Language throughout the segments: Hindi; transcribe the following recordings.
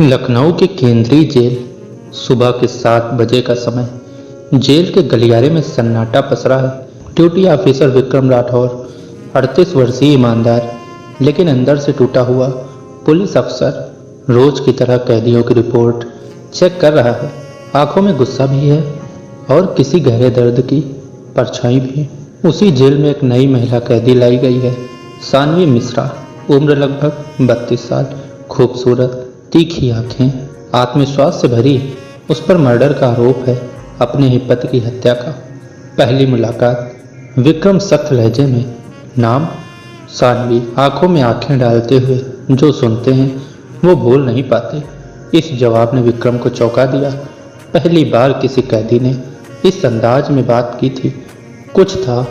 लखनऊ के केंद्रीय जेल। सुबह के 7 बजे का समय। जेल के गलियारे में सन्नाटा पसरा है। ड्यूटी ऑफिसर विक्रम राठौर, 38 वर्षीय ईमानदार लेकिन अंदर से टूटा हुआ पुलिस अफसर, रोज की तरह कैदियों की रिपोर्ट चेक कर रहा है। आंखों में गुस्सा भी है और किसी गहरे दर्द की परछाई भी। उसी जेल में एक नई महिला कैदी लाई गई है, सानवी मिश्रा। उम्र लगभग 32 साल, खूबसूरत, तीखी आंखें, आत्मविश्वास से भरी। उस पर मर्डर का आरोप है, अपने ही पति की हत्या का। पहली मुलाकात। विक्रम सख्त लहजे में, नाम सानवी। आंखों में आंखें डालते हुए जो सुनते हैं वो बोल नहीं पाते। इस जवाब ने विक्रम को चौंका दिया। पहली बार किसी कैदी ने इस अंदाज में बात की थी। कुछ था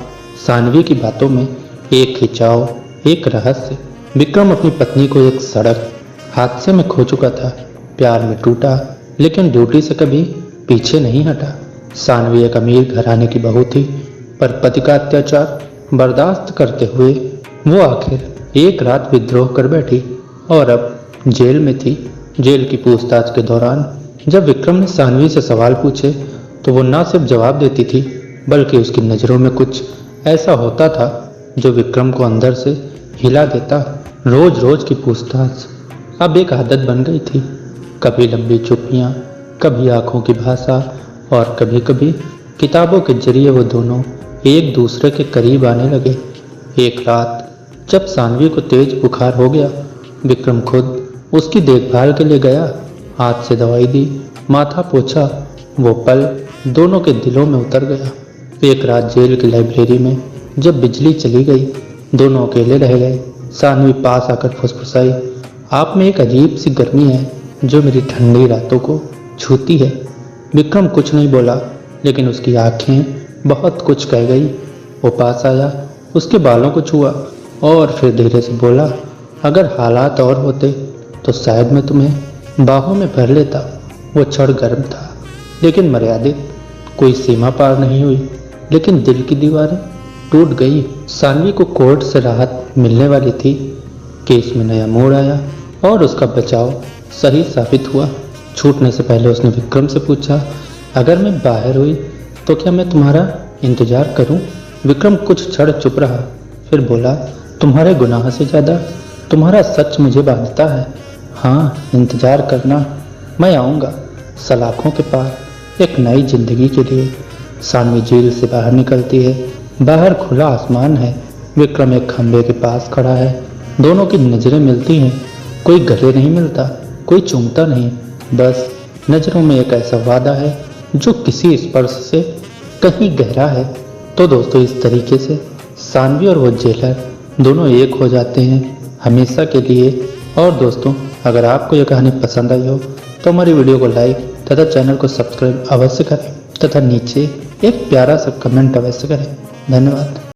सानवी की बातों में, एक खिंचाव, एक रहस्य। विक्रम अपनी पत्नी को एक सड़क हादसे में खो चुका था, प्यार में टूटा लेकिन ड्यूटी से कभी पीछे नहीं हटा। सानवी एक अमीर घराने की बहू थी, पर पति का अत्याचार बर्दाश्त करते हुए वो आखिर एक रात विद्रोह कर बैठी और अब जेल में थी। जेल की पूछताछ के दौरान जब विक्रम ने सानवी से सवाल पूछे तो वो न सिर्फ जवाब देती थी बल्कि उसकी नज़रों में कुछ ऐसा होता था जो विक्रम को अंदर से हिला देता। रोज रोज की पूछताछ अब एक आदत बन गई थी। कभी लंबी चुप्पियाँ, कभी आंखों की भाषा और कभी कभी किताबों के जरिए वो दोनों एक दूसरे के करीब आने लगे। एक रात जब सानवी को तेज बुखार हो गया, विक्रम खुद उसकी देखभाल के लिए गया। हाथ से दवाई दी, माथा पोंछा। वो पल दोनों के दिलों में उतर गया। एक रात जेल की लाइब्रेरी में जब बिजली चली गई, दोनों अकेले रह गए। सानवी पास आकर फुसफुसाई, आप में एक अजीब सी गर्मी है जो मेरी ठंडी रातों को छूती है। विक्रम कुछ नहीं बोला लेकिन उसकी आंखें बहुत कुछ कह गई। वो पास आया, उसके बालों को छुआ और फिर धीरे से बोला, अगर हालात और होते तो शायद मैं तुम्हें बाहों में भर लेता। वो क्षण गर्म था लेकिन मर्यादित, कोई सीमा पार नहीं हुई लेकिन दिल की दीवारें टूट गई। सानवी को कोर्ट से राहत मिलने वाली थी। केस में नया मोड़ आया और उसका बचाव सही साबित हुआ। छूटने से पहले उसने विक्रम से पूछा, अगर मैं बाहर हुई तो क्या मैं तुम्हारा इंतजार करूं? विक्रम कुछ क्षण चुप रहा, फिर बोला, तुम्हारे गुनाह से ज़्यादा तुम्हारा सच मुझे बांधता है। हाँ, इंतजार करना, मैं आऊँगा सलाखों के पार एक नई जिंदगी के लिए। सानवी जेल से बाहर निकलती है। बाहर खुला आसमान है। विक्रम एक खंभे के पास खड़ा है। दोनों की नज़रें मिलती हैं। कोई गले नहीं मिलता, कोई चूमता नहीं, बस नज़रों में एक ऐसा वादा है जो किसी स्पर्श से कहीं गहरा है। तो दोस्तों, इस तरीके से सानवी और वो जेलर दोनों एक हो जाते हैं हमेशा के लिए। और दोस्तों, अगर आपको यह कहानी पसंद आई हो तो हमारी वीडियो को लाइक तथा चैनल को सब्सक्राइब अवश्य करें तथा नीचे एक प्यारा सा कमेंट अवश्य करें। धन्यवाद।